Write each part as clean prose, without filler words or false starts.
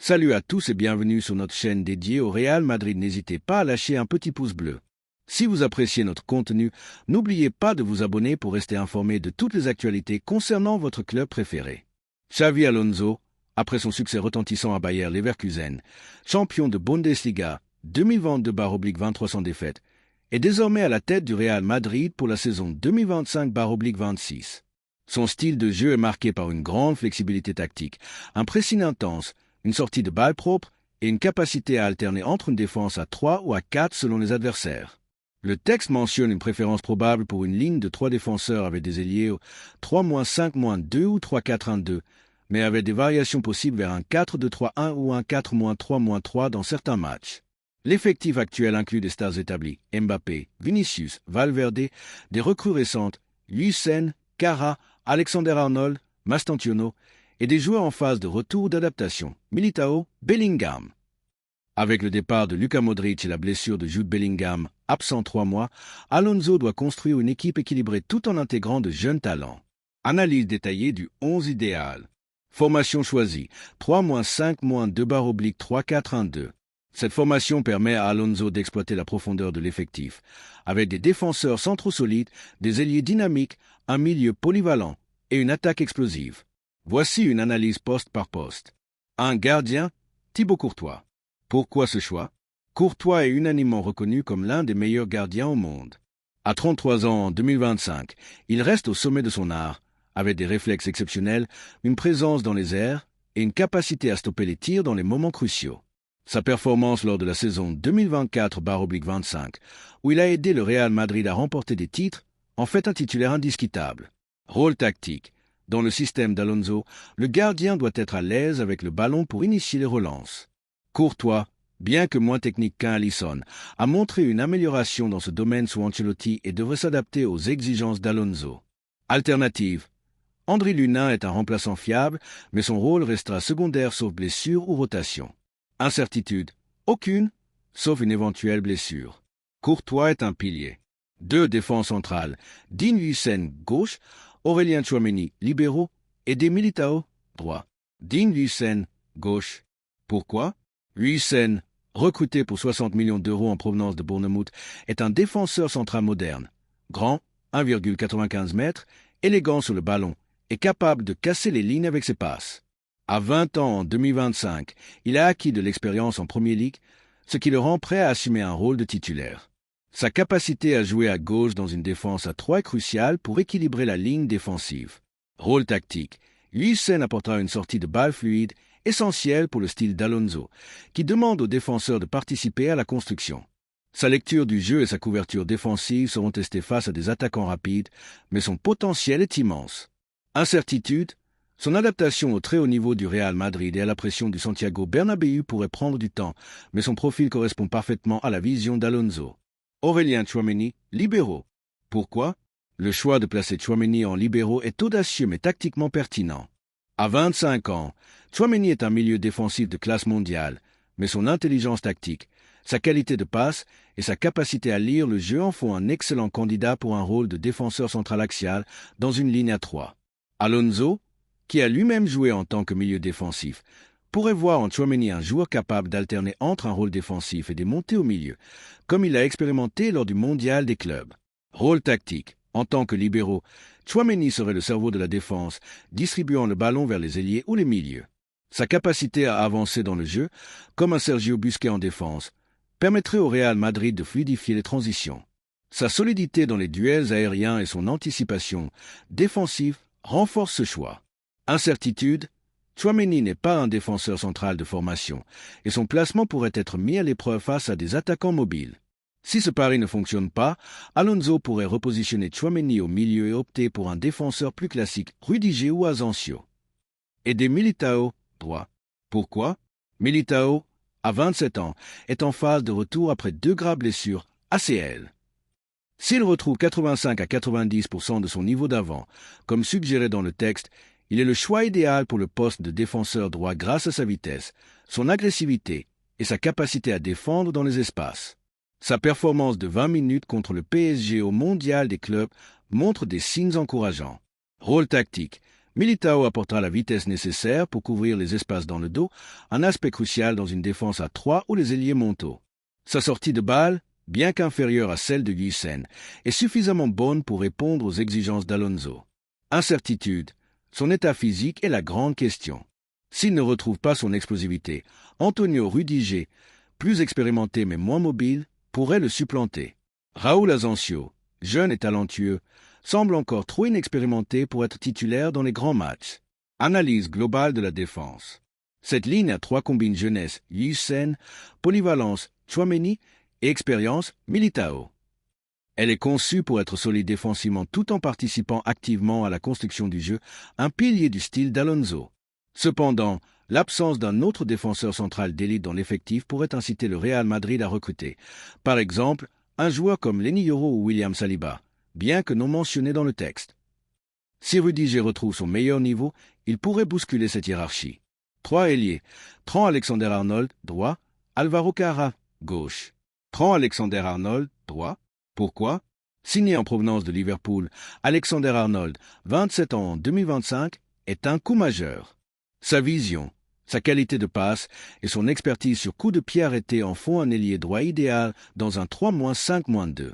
Salut à tous et bienvenue sur notre chaîne dédiée au Real Madrid. N'hésitez pas à lâcher un petit pouce bleu. Si vous appréciez notre contenu, n'oubliez pas de vous abonner pour rester informé de toutes les actualités concernant votre club préféré. Xavi Alonso, après son succès retentissant à Bayer Leverkusen, champion de Bundesliga 2022/23 sans défaite, est désormais à la tête du Real Madrid pour la saison 2025/26. Son style de jeu est marqué par une grande flexibilité tactique, un pressing intense, une sortie de balle propre et une capacité à alterner entre une défense à 3 ou à 4 selon les adversaires. Le texte mentionne une préférence probable pour une ligne de 3 défenseurs avec des ailiers 3-5-2 ou 3-4-1-2, mais avec des variations possibles vers un 4-2-3-1 ou un 4-3-3 dans certains matchs. L'effectif actuel inclut des stars établis, Mbappé, Vinicius, Valverde, des recrues récentes, Lucien, Cara, Alexander-Arnold, Mastantuono, et des joueurs en phase de retour ou d'adaptation, Militao, Bellingham. Avec le départ de Luka Modric et la blessure de Jude Bellingham, absent 3 mois, Alonso doit construire une équipe équilibrée tout en intégrant de jeunes talents. Analyse détaillée du 11 idéal. Formation choisie, 3-5-2/3-4-1-2. Cette formation permet à Alonso d'exploiter la profondeur de l'effectif, avec des défenseurs centraux solides, des ailiers dynamiques, un milieu polyvalent et une attaque explosive. Voici une analyse poste par poste. Un gardien, Thibaut Courtois. Pourquoi ce choix? Courtois est unanimement reconnu comme l'un des meilleurs gardiens au monde. À 33 ans en 2025, il reste au sommet de son art, avec des réflexes exceptionnels, une présence dans les airs et une capacité à stopper les tirs dans les moments cruciaux. Sa performance lors de la saison 2024/25, où il a aidé le Real Madrid à remporter des titres, en fait un titulaire indiscutable. Rôle tactique. Dans le système d'Alonso, le gardien doit être à l'aise avec le ballon pour initier les relances. Courtois, bien que moins technique qu'Alisson, a montré une amélioration dans ce domaine sous Ancelotti et devrait s'adapter aux exigences d'Alonso. Alternative. André Lunin est un remplaçant fiable, mais son rôle restera secondaire sauf blessure ou rotation. Incertitude. Aucune, sauf une éventuelle blessure. Courtois est un pilier. 2 défenses centrales. Dean Huijsen, gauche, Aurélien Tchouaméni, libéraux, et des Militao, droit. Dean Huijsen, gauche. Pourquoi? Huijsen, recruté pour 60 millions d'euros en provenance de Bournemouth, est un défenseur central moderne. Grand, 1,95 mètres, élégant sur le ballon, et capable de casser les lignes avec ses passes. À 20 ans en 2025, il a acquis de l'expérience en Premier League, ce qui le rend prêt à assumer un rôle de titulaire. Sa capacité à jouer à gauche dans une défense à 3 est cruciale pour équilibrer la ligne défensive. Rôle tactique. Huijsen apportera une sortie de balle fluide, essentielle pour le style d'Alonso, qui demande aux défenseurs de participer à la construction. Sa lecture du jeu et sa couverture défensive seront testées face à des attaquants rapides, mais son potentiel est immense. Incertitude. Son adaptation au très haut niveau du Real Madrid et à la pression du Santiago Bernabéu pourrait prendre du temps, mais son profil correspond parfaitement à la vision d'Alonso. Aurélien Tchouaméni, libéraux. Pourquoi? Le choix de placer Tchouaméni en libéraux est audacieux mais tactiquement pertinent. À 25 ans, Tchouaméni est un milieu défensif de classe mondiale, mais son intelligence tactique, sa qualité de passe et sa capacité à lire le jeu en font un excellent candidat pour un rôle de défenseur central axial dans une ligne à 3. Alonso, qui a lui-même joué en tant que milieu défensif, pourrait voir en Tchouaméni un joueur capable d'alterner entre un rôle défensif et des montées au milieu, comme il l'a expérimenté lors du mondial des clubs. Rôle tactique. En tant que libéraux, Tchouaméni serait le cerveau de la défense, distribuant le ballon vers les ailiers ou les milieux. Sa capacité à avancer dans le jeu, comme un Sergio Busquets en défense, permettrait au Real Madrid de fluidifier les transitions. Sa solidité dans les duels aériens et son anticipation défensive renforcent ce choix. Incertitude. Tchouaméni n'est pas un défenseur central de formation, et son placement pourrait être mis à l'épreuve face à des attaquants mobiles. Si ce pari ne fonctionne pas, Alonso pourrait repositionner Tchouaméni au milieu et opter pour un défenseur plus classique, Rudiger ou Asensio. Et des Militao, droit. Pourquoi? Militao, à 27 ans, est en phase de retour après 2 graves blessures, ACL. S'il retrouve 85 à 90% de son niveau d'avant, comme suggéré dans le texte, il est le choix idéal pour le poste de défenseur droit grâce à sa vitesse, son agressivité et sa capacité à défendre dans les espaces. Sa performance de 20 minutes contre le PSG au mondial des clubs montre des signes encourageants. Rôle tactique. Militao apportera la vitesse nécessaire pour couvrir les espaces dans le dos, un aspect crucial dans une défense à 3 où les ailiers montent haut. Sa sortie de balle, bien qu'inférieure à celle de Yusen, est suffisamment bonne pour répondre aux exigences d'Alonso. Incertitude. Son état physique est la grande question. S'il ne retrouve pas son explosivité, Antonio Rudiger, plus expérimenté mais moins mobile, pourrait le supplanter. Raúl Asensio, jeune et talentueux, semble encore trop inexpérimenté pour être titulaire dans les grands matchs. Analyse globale de la défense. Cette ligne a 3 combines jeunesse, Yusen, polyvalence, Tchouaméni et expérience, Militao. Elle est conçue pour être solide défensivement tout en participant activement à la construction du jeu, un pilier du style d'Alonso. Cependant, l'absence d'un autre défenseur central d'élite dans l'effectif pourrait inciter le Real Madrid à recruter, par exemple, un joueur comme Lenny Yoro ou William Saliba, bien que non mentionné dans le texte. Si Rudiger retrouve son meilleur niveau, il pourrait bousculer cette hiérarchie. 3 ailiers, Trent Alexander-Arnold, droit, Alvaro Carra, gauche. Trent Alexander-Arnold, droit. Pourquoi? Signé en provenance de Liverpool, Alexander-Arnold, 27 ans en 2025, est un coup majeur. Sa vision, sa qualité de passe et son expertise sur coups de pied arrêtés en font un ailier droit idéal dans un 3-5-2.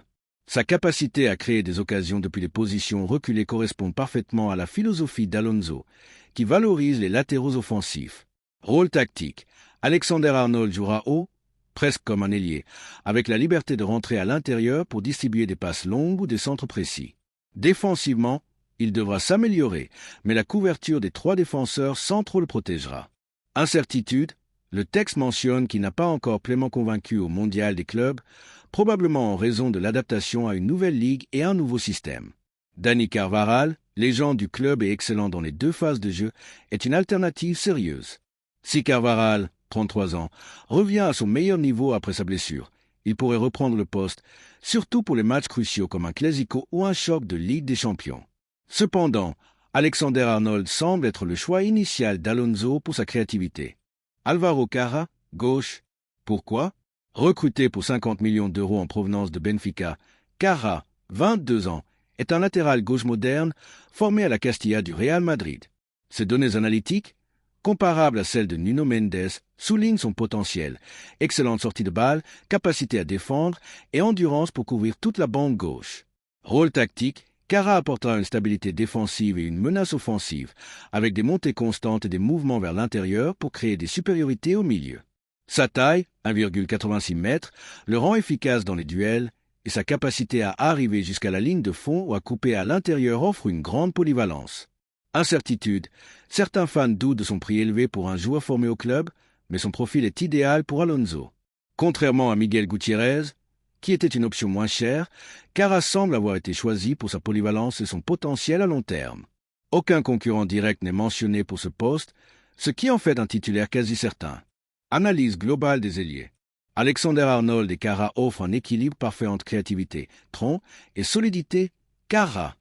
Sa capacité à créer des occasions depuis les positions reculées correspond parfaitement à la philosophie d'Alonso, qui valorise les latéraux offensifs. Rôle tactique. Alexander-Arnold jouera haut, presque comme un ailier, avec la liberté de rentrer à l'intérieur pour distribuer des passes longues ou des centres précis. Défensivement, il devra s'améliorer, mais la couverture des 3 défenseurs centraux le protégera. Incertitude. Le texte mentionne qu'il n'a pas encore pleinement convaincu au mondial des clubs, probablement en raison de l'adaptation à une nouvelle ligue et un nouveau système. Dani Carvajal, légende du club et excellent dans les 2 phases de jeu, est une alternative sérieuse. Si Carvajal, 33 ans, revient à son meilleur niveau après sa blessure, il pourrait reprendre le poste, surtout pour les matchs cruciaux comme un Clásico ou un choc de Ligue des Champions. Cependant, Alexander-Arnold semble être le choix initial d'Alonso pour sa créativité. Alvaro Carra, gauche. Pourquoi? Recruté pour 50 millions d'euros en provenance de Benfica, Carra, 22 ans, est un latéral gauche moderne formé à la Castilla du Real Madrid. Ses données analytiques, comparables à celles de Nuno Mendes, soulignent son potentiel, excellente sortie de balle, capacité à défendre et endurance pour couvrir toute la bande gauche. Rôle tactique, Carra apportera une stabilité défensive et une menace offensive, avec des montées constantes et des mouvements vers l'intérieur pour créer des supériorités au milieu. Sa taille, 1,86 m, le rend efficace dans les duels, et sa capacité à arriver jusqu'à la ligne de fond ou à couper à l'intérieur offre une grande polyvalence. Incertitude. Certains fans doutent de son prix élevé pour un joueur formé au club, mais son profil est idéal pour Alonso. Contrairement à Miguel Gutiérrez, qui était une option moins chère, Carra semble avoir été choisi pour sa polyvalence et son potentiel à long terme. Aucun concurrent direct n'est mentionné pour ce poste, ce qui en fait un titulaire quasi certain. Analyse globale des ailiers. Alexander-Arnold et Carra offrent un équilibre parfait entre créativité, tronc et solidité, Carra.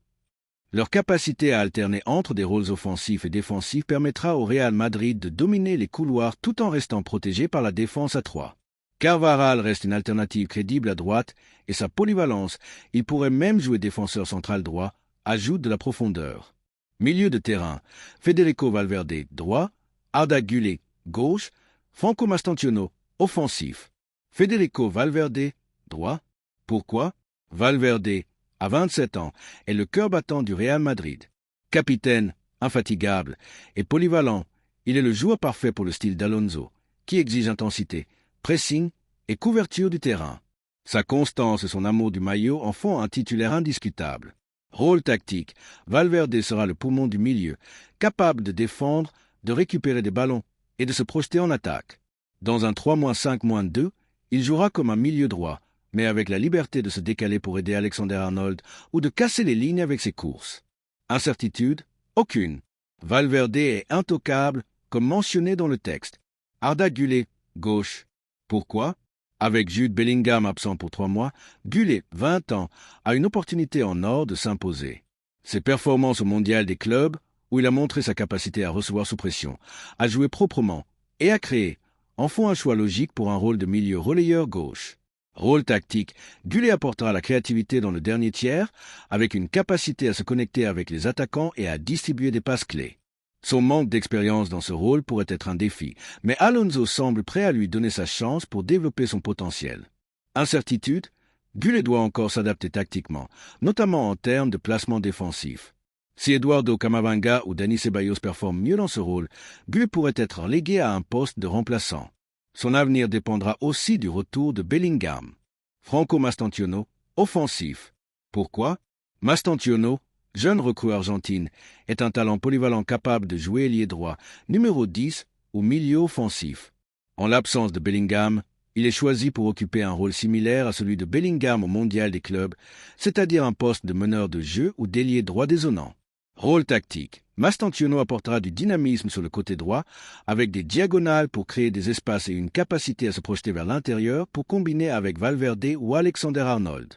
Leur capacité à alterner entre des rôles offensifs et défensifs permettra au Real Madrid de dominer les couloirs tout en restant protégé par la défense à 3. Carvajal reste une alternative crédible à droite et sa polyvalence, il pourrait même jouer défenseur central droit, ajoute de la profondeur. Milieu de terrain, Federico Valverde droit, Arda Güler gauche, Franco Mastantuono offensif. Federico Valverde droit. Pourquoi? Valverde, à 27 ans, est le cœur battant du Real Madrid. Capitaine, infatigable et polyvalent, il est le joueur parfait pour le style d'Alonso, qui exige intensité, pressing et couverture du terrain. Sa constance et son amour du maillot en font un titulaire indiscutable. Rôle tactique, Valverde sera le poumon du milieu, capable de défendre, de récupérer des ballons et de se projeter en attaque. Dans un 3-5-2, il jouera comme un milieu droit, mais avec la liberté de se décaler pour aider Alexander-Arnold ou de casser les lignes avec ses courses. Incertitude? Aucune. Valverde est intouchable, comme mentionné dans le texte. Arda Güler, gauche. Pourquoi? Avec Jude Bellingham absent pour 3 mois, Güler, 20 ans, a une opportunité en or de s'imposer. Ses performances au mondial des clubs, où il a montré sa capacité à recevoir sous pression, à jouer proprement et à créer, en font un choix logique pour un rôle de milieu relayeur gauche. Rôle tactique, Gullet apportera la créativité dans le dernier tiers, avec une capacité à se connecter avec les attaquants et à distribuer des passes clés. Son manque d'expérience dans ce rôle pourrait être un défi, mais Alonso semble prêt à lui donner sa chance pour développer son potentiel. Incertitude, Gullet doit encore s'adapter tactiquement, notamment en termes de placement défensif. Si Eduardo Camavinga ou Dani Ceballos performent mieux dans ce rôle, Gullet pourrait être légué à un poste de remplaçant. Son avenir dépendra aussi du retour de Bellingham. Franco Mastantuono, offensif. Pourquoi? Mastantuono, jeune recrue argentine, est un talent polyvalent capable de jouer ailier droit, numéro 10 ou milieu offensif. En l'absence de Bellingham, il est choisi pour occuper un rôle similaire à celui de Bellingham au mondial des clubs, c'est-à-dire un poste de meneur de jeu ou d'ailier droit dézonnant. Rôle tactique. Mastantuono apportera du dynamisme sur le côté droit, avec des diagonales pour créer des espaces et une capacité à se projeter vers l'intérieur pour combiner avec Valverde ou Alexander-Arnold.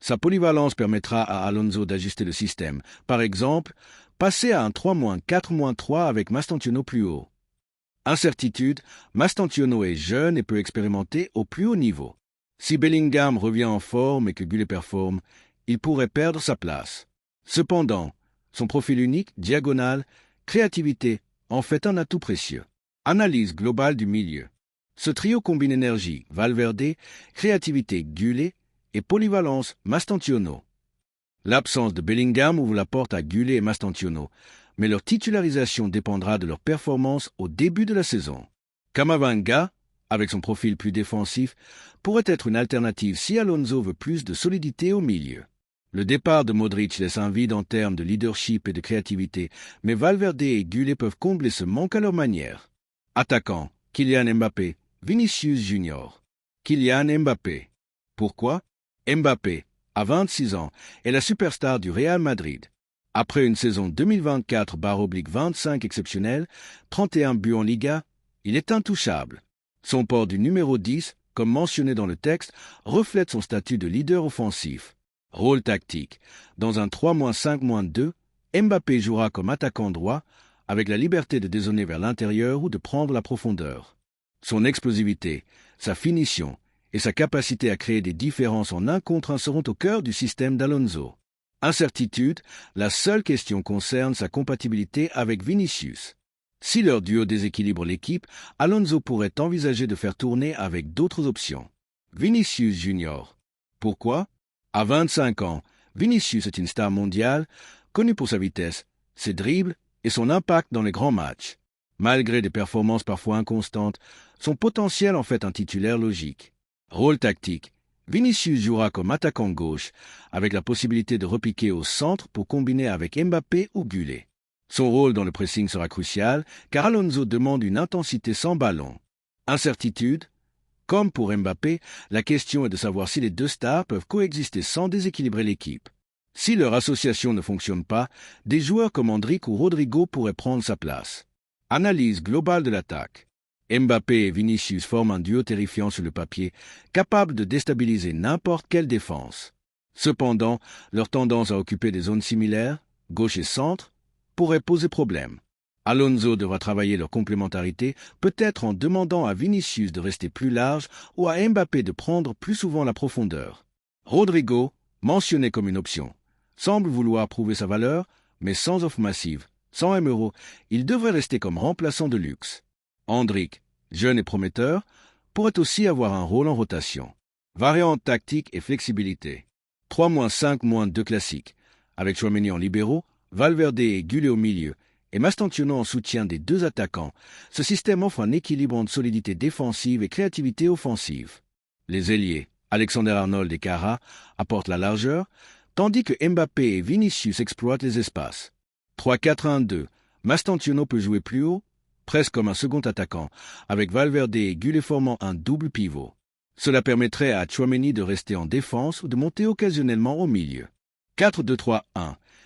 Sa polyvalence permettra à Alonso d'ajuster le système. Par exemple, passer à un 3-4-3 avec Mastantuono plus haut. Incertitude, Mastantuono est jeune et peut expérimenter au plus haut niveau. Si Bellingham revient en forme et que Gullet performe, il pourrait perdre sa place. Cependant, son profil unique, diagonal, créativité, en fait un atout précieux. Analyse globale du milieu. Ce trio combine énergie, Valverde, créativité, Gullet, et polyvalence, Mastantuono. L'absence de Bellingham ouvre la porte à Gullet et Mastantuono, mais leur titularisation dépendra de leur performance au début de la saison. Camavinga, avec son profil plus défensif, pourrait être une alternative si Alonso veut plus de solidité au milieu. Le départ de Modric laisse un vide en termes de leadership et de créativité, mais Valverde et Gullet peuvent combler ce manque à leur manière. Attaquant, Kylian Mbappé, Vinicius Junior. Kylian Mbappé. Pourquoi? Mbappé, à 26 ans, est la superstar du Real Madrid. Après une saison 2024/25 exceptionnelle, 31 buts en Liga, il est intouchable. Son port du numéro 10, comme mentionné dans le texte, reflète son statut de leader offensif. Rôle tactique. Dans un 3-5-2, Mbappé jouera comme attaquant droit, avec la liberté de dézonner vers l'intérieur ou de prendre la profondeur. Son explosivité, sa finition et sa capacité à créer des différences en 1 contre 1 seront au cœur du système d'Alonso. Incertitude, la seule question concerne sa compatibilité avec Vinicius. Si leur duo déséquilibre l'équipe, Alonso pourrait envisager de faire tourner avec d'autres options. Vinicius Junior. Pourquoi? À 25 ans, Vinicius est une star mondiale, connue pour sa vitesse, ses dribbles et son impact dans les grands matchs. Malgré des performances parfois inconstantes, son potentiel en fait un titulaire logique. Rôle tactique. Vinicius jouera comme attaquant gauche, avec la possibilité de repiquer au centre pour combiner avec Mbappé ou Gullet. Son rôle dans le pressing sera crucial, car Alonso demande une intensité sans ballon. Incertitude. Comme pour Mbappé, la question est de savoir si les deux stars peuvent coexister sans déséquilibrer l'équipe. Si leur association ne fonctionne pas, des joueurs comme Endrick ou Rodrigo pourraient prendre sa place. Analyse globale de l'attaque. Mbappé et Vinicius forment un duo terrifiant sur le papier, capable de déstabiliser n'importe quelle défense. Cependant, leur tendance à occuper des zones similaires, gauche et centre, pourrait poser problème. Alonso devra travailler leur complémentarité, peut-être en demandant à Vinicius de rester plus large ou à Mbappé de prendre plus souvent la profondeur. Rodrigo, mentionné comme une option, semble vouloir prouver sa valeur, mais sans offre massive. Sans 1 euro, il devrait rester comme remplaçant de luxe. Endrick, jeune et prometteur, pourrait aussi avoir un rôle en rotation. Variante tactique et flexibilité. 3-5-2 classique, avec Tchouaméni en libéraux, Valverde et Gullet au milieu, et Mastantuono en soutien des deux attaquants. Ce système offre un équilibre entre solidité défensive et créativité offensive. Les ailiers, Alexander-Arnold et Kara, apportent la largeur, tandis que Mbappé et Vinicius exploitent les espaces. 3-4-1-2, Mastantuono peut jouer plus haut, presque comme un second attaquant, avec Valverde et Gullet formant un double pivot. Cela permettrait à Tchouaméni de rester en défense ou de monter occasionnellement au milieu. 4-2-3-1.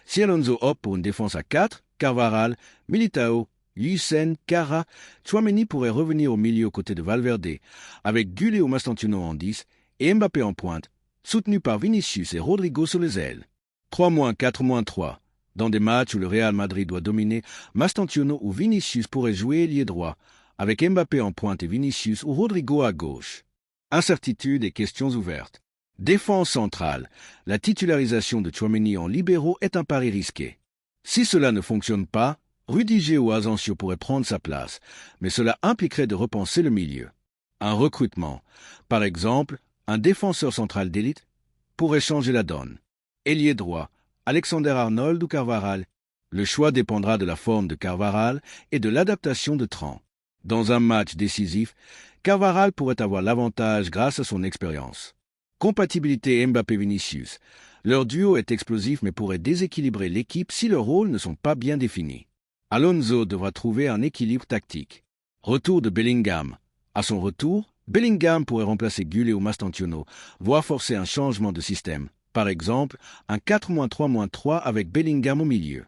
Si Alonso opte pour une défense à 4, Carvajal, Militao, Hysén, Kara, Tchouaméni pourrait revenir au milieu aux côtés de Valverde, avec Gullet ou Mastantuono en 10 et Mbappé en pointe, soutenu par Vinicius et Rodrigo sur les ailes. 3-4-3. Dans des matchs où le Real Madrid doit dominer, Mastantuono ou Vinicius pourraient jouer ailier droit, avec Mbappé en pointe et Vinicius ou Rodrigo à gauche. Incertitudes et questions ouvertes. Défense centrale. La titularisation de Tchouaméni en libéraux est un pari risqué. Si cela ne fonctionne pas, Rudiger ou Asensio pourraient prendre sa place, mais cela impliquerait de repenser le milieu. Un recrutement, par exemple, un défenseur central d'élite, pourrait changer la donne. Ailier droit, Alexander-Arnold ou Carvajal. Le choix dépendra de la forme de Carvajal et de l'adaptation de Tran. Dans un match décisif, Carvajal pourrait avoir l'avantage grâce à son expérience. Compatibilité Mbappé-Vinicius. Leur duo est explosif mais pourrait déséquilibrer l'équipe si leurs rôles ne sont pas bien définis. Alonso devra trouver un équilibre tactique. Retour de Bellingham. À son retour, Bellingham pourrait remplacer Gullit ou Mastantuono, voire forcer un changement de système. Par exemple, un 4-3-3 avec Bellingham au milieu.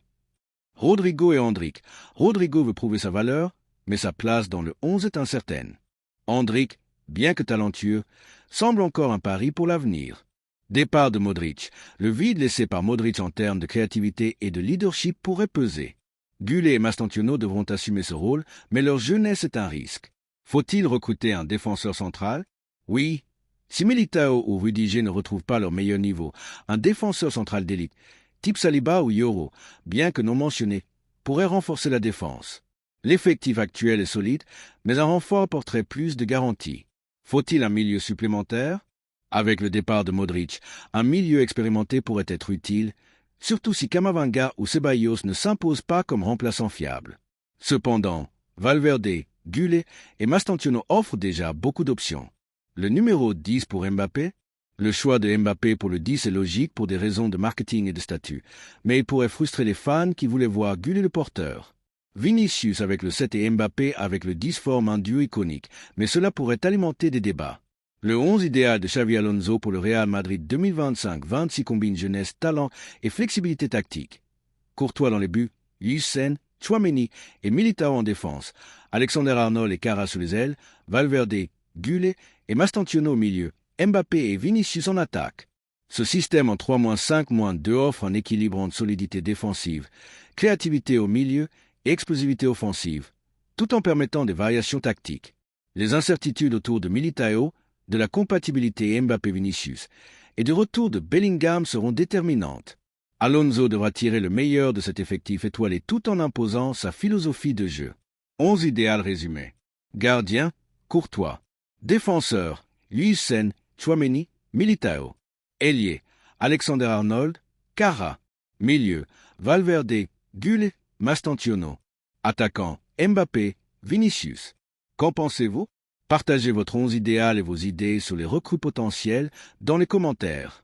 Rodrigo et Endrick. Rodrigo veut prouver sa valeur, mais sa place dans le 11 est incertaine. Endrick, bien que talentueux, semble encore un pari pour l'avenir. Départ de Modric. Le vide laissé par Modric en termes de créativité et de leadership pourrait peser. Gullit et Mastantuono devront assumer ce rôle, mais leur jeunesse est un risque. Faut-il recruter un défenseur central? Oui. Si Militao ou Rudiger ne retrouvent pas leur meilleur niveau, un défenseur central d'élite, type Saliba ou Yoro, bien que non mentionné, pourrait renforcer la défense. L'effectif actuel est solide, mais un renfort apporterait plus de garanties. Faut-il un milieu supplémentaire? Avec le départ de Modric, un milieu expérimenté pourrait être utile, surtout si Camavinga ou Ceballos ne s'imposent pas comme remplaçants fiables. Cependant, Valverde, Gullit et Mastantuono offrent déjà beaucoup d'options. Le numéro 10 pour Mbappé? Le choix de Mbappé pour le 10 est logique pour des raisons de marketing et de statut, mais il pourrait frustrer les fans qui voulaient voir Gullit le porteur. Vinicius avec le 7 et Mbappé avec le 10 forment un duo iconique, mais cela pourrait alimenter des débats. Le 11 idéal de Xavi Alonso pour le Real Madrid 2025-26 combine jeunesse, talent et flexibilité tactique. Courtois dans les buts, Lucien, Tchouaméni et Militao en défense, Alexander-Arnold et Kara sous les ailes, Valverde, Gullit et Mastantuono au milieu, Mbappé et Vinicius en attaque. Ce système en 3-5-2 offre un équilibre entre solidité défensive, créativité au milieu et explosivité offensive, tout en permettant des variations tactiques. Les incertitudes autour de Militao, de la compatibilité Mbappé-Vinicius et du retour de Bellingham seront déterminantes. Alonso devra tirer le meilleur de cet effectif étoilé tout en imposant sa philosophie de jeu. 11 idéal résumé. Gardien, Courtois. Défenseur, Lucien, Tchouaméni, Militao. Ailier, Alexander-Arnold, Kara. Milieu, Valverde, Gullit, Mastantuono. Attaquant, Mbappé, Vinicius. Qu'en pensez-vous? Partagez votre 11 idéal et vos idées sur les recrues potentielles dans les commentaires.